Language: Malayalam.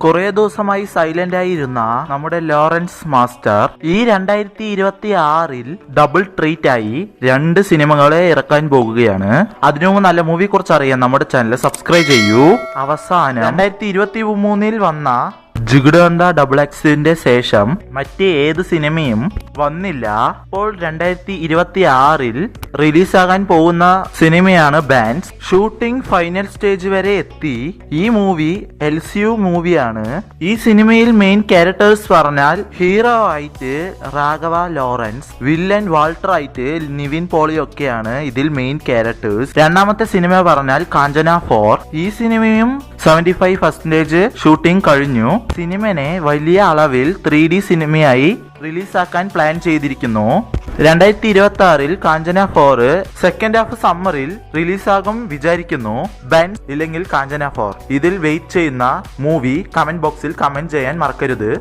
കുറെ ദിവസമായി സൈലന്റ് ആയിരുന്ന നമ്മുടെ ലോറൻസ് മാസ്റ്റർ ഈ 2026-ൽ ഡബിൾ ട്രീറ്റ് ആയി 2 സിനിമകളെ ഇറക്കാൻ പോകുകയാണ്. അതിനു മുമ്പ് നല്ല മൂവിയെ കുറിച്ച് അറിയാൻ നമ്മുടെ ചാനൽ സബ്സ്ക്രൈബ് ചെയ്യൂ. അവസാനം 2023-ൽ വന്ന ജിഗുഡോണ്ട ഡബിൾ എക്സിന്റെ ശേഷം മറ്റേ ഏത് സിനിമയും വന്നില്ല. ഇപ്പോൾ 2026-ൽ റിലീസാകാൻ പോകുന്ന സിനിമയാണ് ബാൻഡ്സ്. ഷൂട്ടിംഗ് ഫൈനൽ സ്റ്റേജ് വരെ എത്തി. ഈ മൂവി LCU മൂവിയാണ്. ഈ സിനിമയിൽ മെയിൻ ക്യാരക്ടേഴ്സ് പറഞ്ഞാൽ ഹീറോ ആയിട്ട് രാഘവ ലോറൻസ്, വില്ലൻ വാൾട്ടർ ആയിട്ട് നിവിൻ പോളി ഒക്കെയാണ് ഇതിൽ മെയിൻ ക്യാരക്ടേഴ്സ്. രണ്ടാമത്തെ സിനിമ പറഞ്ഞാൽ കാഞ്ചന 4. ഈ സിനിമയും 75% ഷൂട്ടിംഗ് കഴിഞ്ഞു. സിനിമനെ വലിയ അളവിൽ 3D സിനിമയായി റിലീസാക്കാൻ പ്ലാൻ ചെയ്തിരിക്കുന്നു. 2026-ൽ കാഞ്ചന 4 സെക്കൻഡ് ഹാഫ് സമ്മറിൽ റിലീസാകും വിചാരിക്കുന്നു. ബാൻഡ്സ് ഇല്ലെങ്കിൽ കാഞ്ചന 4 ഇതിൽ വെയിറ്റ് ചെയ്യുന്ന മൂവി കമന്റ് ബോക്സിൽ കമന്റ് ചെയ്യാൻ മറക്കരുത്.